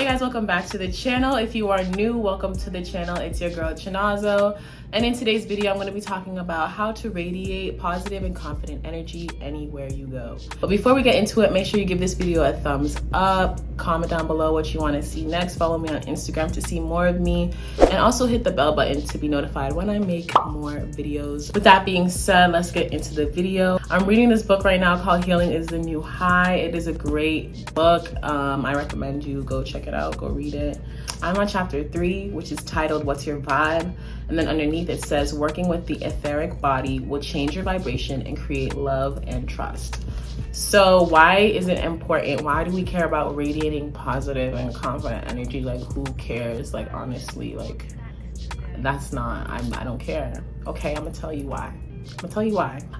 Hey guys, welcome back to the channel. If you are new, welcome to the channel. It's your girl Chinazo, and in today's video I'm going to be talking about how to radiate positive and confident energy anywhere you go. But before we get into it, make sure you give this video a thumbs up, comment down below what you want to see next, follow me on Instagram to see more of me, and also hit the bell button to be notified when I make more videos. With that being said, let's get into the video. I'm reading this book right now called Healing is the New High. It is a great book. I recommend you go check it out, go read it. I'm on chapter 3, which is titled What's Your Vibe? And then underneath it says, working with the etheric body will change your vibration and create love and trust. So why is it important? Why do we care about radiating positive and confident energy? Like, who cares? Like, honestly, like, that's not, I don't care. Okay, I'm gonna tell you why.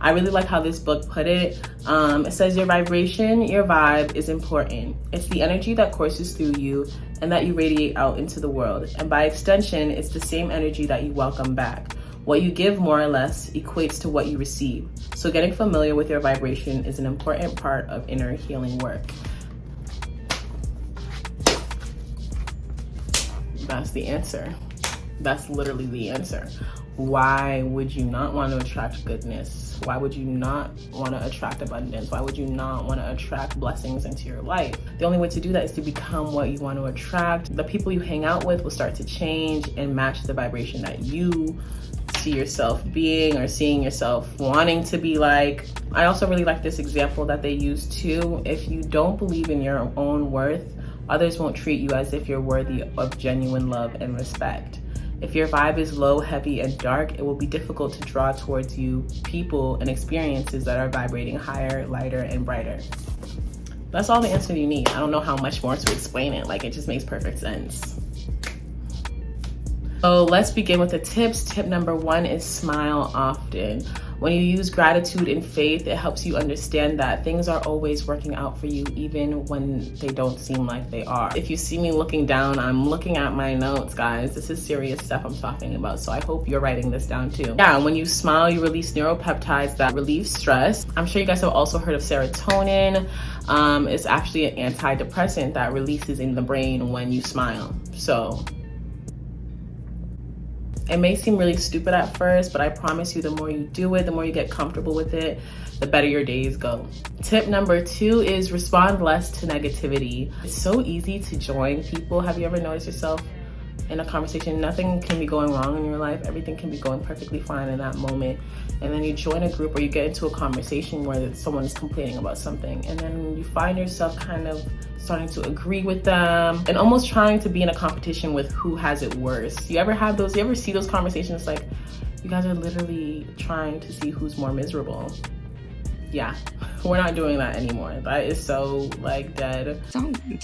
I really like how this book put it. It says your vibration, your vibe is important. It's the energy that courses through you and that you radiate out into the world. And by extension, it's the same energy that you welcome back. What you give more or less equates to what you receive. So getting familiar with your vibration is an important part of inner healing work. That's the answer. That's literally the answer. Why would you not want to attract goodness? Why would you not want to attract abundance? Why would you not want to attract blessings into your life? The only way to do that is to become what you want to attract. The people you hang out with will start to change and match the vibration that you see yourself being or seeing yourself wanting to be like. I also really like this example that they use too. If you don't believe in your own worth, others won't treat you as if you're worthy of genuine love and respect. If your vibe is low, heavy, and dark, it will be difficult to draw towards you people and experiences that are vibrating higher, lighter, and brighter. That's all the answer you need. I don't know how much more to explain it. Like, it just makes perfect sense. So let's begin with the tips. Tip number 1 is smile often. When you use gratitude and faith, it helps you understand that things are always working out for you, even when they don't seem like they are. If you see me looking down, I'm looking at my notes, guys. This is serious stuff I'm talking about, so I hope you're writing this down too. Yeah, when you smile, you release neuropeptides that relieve stress. I'm sure you guys have also heard of serotonin. It's actually an antidepressant that releases in the brain when you smile. So it may seem really stupid at first, but I promise you the more you do it, the more you get comfortable with it, the better your days go. Tip number 2 is respond less to negativity. It's so easy to join people. Have you ever noticed yourself in a conversation? Nothing can be going wrong in your life. Everything can be going perfectly fine in that moment. And then you join a group or you get into a conversation where someone is complaining about something. And then you find yourself kind of starting to agree with them and almost trying to be in a competition with who has it worse. You ever have those? You ever see those conversations? Like, you guys are literally trying to see who's more miserable. Yeah, we're not doing that anymore. That is so, like, dead. Don't do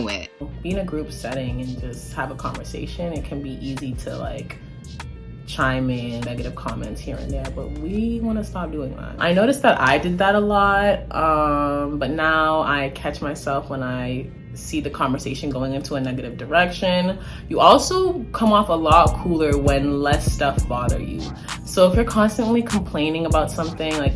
it. Be in a group setting and just have a conversation. It can be easy to, like, chime in negative comments here and there, but we want to stop doing that. I noticed that I did that a lot, but now I catch myself when I see the conversation going into a negative direction. You also come off a lot cooler when less stuff bother you. So if you're constantly complaining about something, like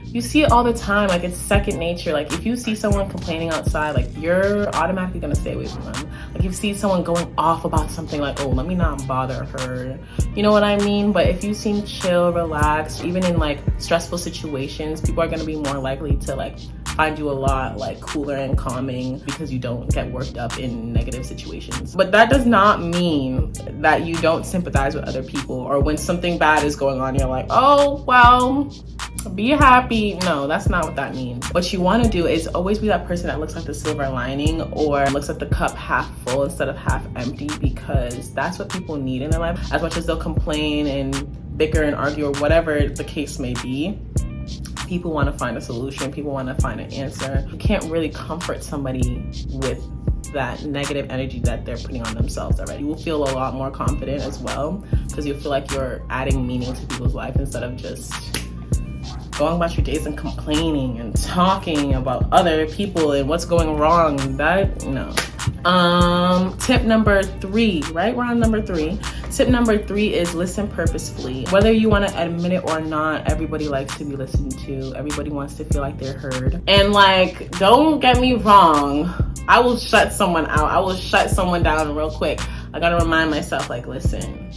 you see it all the time, like it's second nature. Like if you see someone complaining outside, like you're automatically gonna stay away from them. Like if you see someone going off about something, like, oh, let me not bother her. You know what I mean? But if you seem chill, relaxed, even in like stressful situations, people are gonna be more likely to like find you a lot like cooler and calming because you don't get worked up in negative situations. But that does not mean that you don't sympathize with other people, or when something bad is going on, you're like, oh, well, be happy. No, that's not what that means. What you want to do is always be that person that looks at the silver lining or looks at the cup half full instead of half empty, because that's what people need in their life. As much as they'll complain and bicker and argue or whatever the case may be, people want to find a solution. People want to find an answer. You can't really comfort somebody with that negative energy that they're putting on themselves already. You will feel a lot more confident as well, because you'll feel like you're adding meaning to people's life instead of just going about your days and complaining and talking about other people and what's going wrong. That, no, Tip number 3, right? We're on number 3. Tip number 3 is listen purposefully. Whether you want to admit it or not, everybody likes to be listened to. Everybody wants to feel like they're heard. And like, don't get me wrong, I will shut someone out. I will shut someone down real quick. I gotta remind myself, like, listen,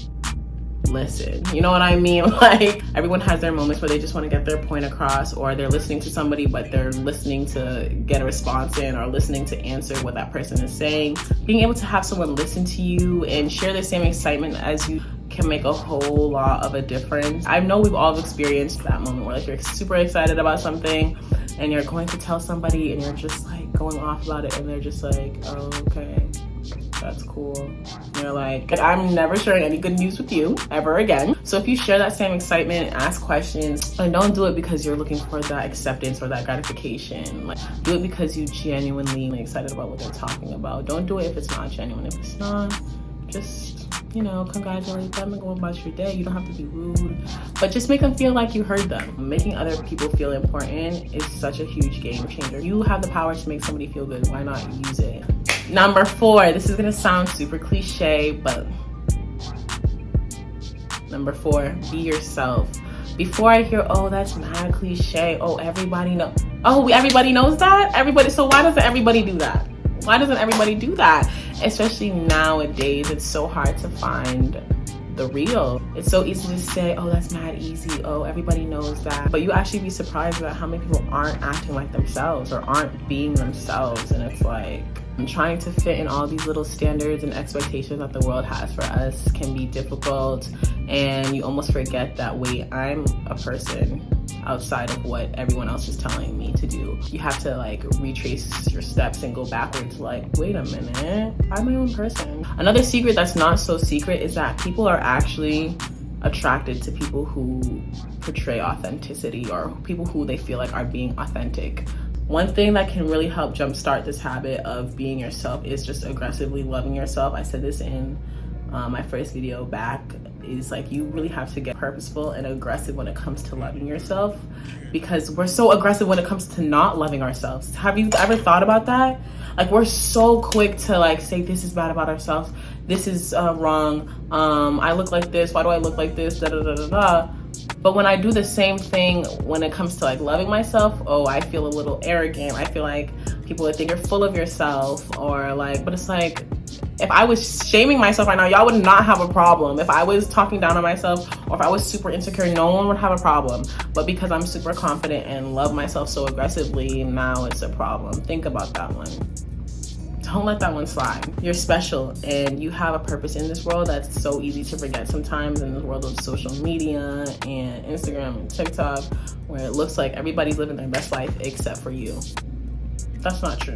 you know what I mean? Like, everyone has their moments where they just want to get their point across, or they're listening to somebody but they're listening to get a response in, or listening to answer what that person is saying. Being able to have someone listen to you and share the same excitement as you can make a whole lot of a difference. I know we've all experienced that moment where like you're super excited about something and you're going to tell somebody and you're just like going off about it and they're just like, oh, okay, that's cool. And you're like, I'm never sharing any good news with you ever again. So if you share that same excitement, ask questions, and don't do it because you're looking for that acceptance or that gratification. Like, do it because you genuinely excited about what they're talking about. Don't do it if it's not genuine. If it's not, just, you know, congratulate them and go about your day. You don't have to be rude, but just make them feel like you heard them. Making other people feel important is such a huge game changer. You have the power to make somebody feel good. Why not use it? Number 4, this is gonna sound super cliche, but number 4, be yourself. Before I hear, oh, that's mad cliche, oh, everybody knows. Oh, everybody knows that? Everybody, so why doesn't everybody do that? Why doesn't everybody do that? Especially nowadays, it's so hard to find the real. It's so easy to say, oh, that's mad easy, oh, everybody knows that. But you actually be surprised about how many people aren't acting like themselves or aren't being themselves. And it's like, trying to fit in all these little standards and expectations that the world has for us can be difficult, and you almost forget that, wait, I'm a person outside of what everyone else is telling me to do. You have to like retrace your steps and go backwards, like, wait a minute, I'm my own person. Another secret that's not so secret is that people are actually attracted to people who portray authenticity, or people who they feel like are being authentic. One thing that can really help jumpstart this habit of being yourself is just aggressively loving yourself. I said this in my first video back, is like, you really have to get purposeful and aggressive when it comes to loving yourself, because we're so aggressive when it comes to not loving ourselves. Have you ever thought about that? Like, we're so quick to like say this is bad about ourselves, this is wrong, I look like this, why do I look like this, da da da da da. But when I do the same thing when it comes to like loving myself, oh, I feel a little arrogant. I feel like people would think you're full of yourself, or like, but it's like, if I was shaming myself right now, y'all would not have a problem. If I was talking down on myself, or if I was super insecure, no one would have a problem. But because I'm super confident and love myself so aggressively, now it's a problem. Think about that one. Don't let that one slide. You're special and you have a purpose in this world that's so easy to forget sometimes, in the world of social media and Instagram and TikTok, where it looks like everybody's living their best life except for you. That's not true.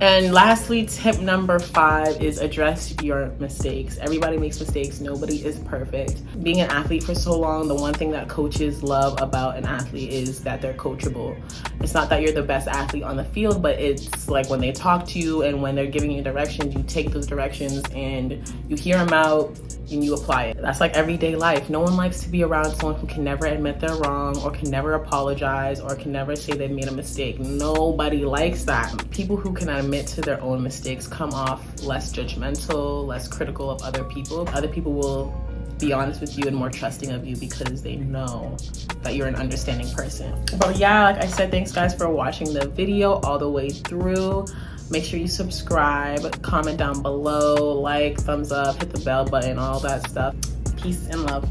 And lastly, tip number 5 is address your mistakes. Everybody makes mistakes. Nobody is perfect. Being an athlete for so long, the one thing that coaches love about an athlete is that they're coachable. It's not that you're the best athlete on the field, but it's like when they talk to you and when they're giving you directions, you take those directions and you hear them out and you apply it. That's like everyday life. No one likes to be around someone who can never admit they're wrong, or can never apologize, or can never say they made a mistake. Nobody likes that. People who can admit to their own mistakes come off less judgmental, less critical of other people. Other people will be honest with you and more trusting of you because they know that you're an understanding person. But yeah, like I said, thanks guys for watching the video all the way through. Make sure you subscribe, comment down below, like, thumbs up, hit the bell button, all that stuff. Peace and love.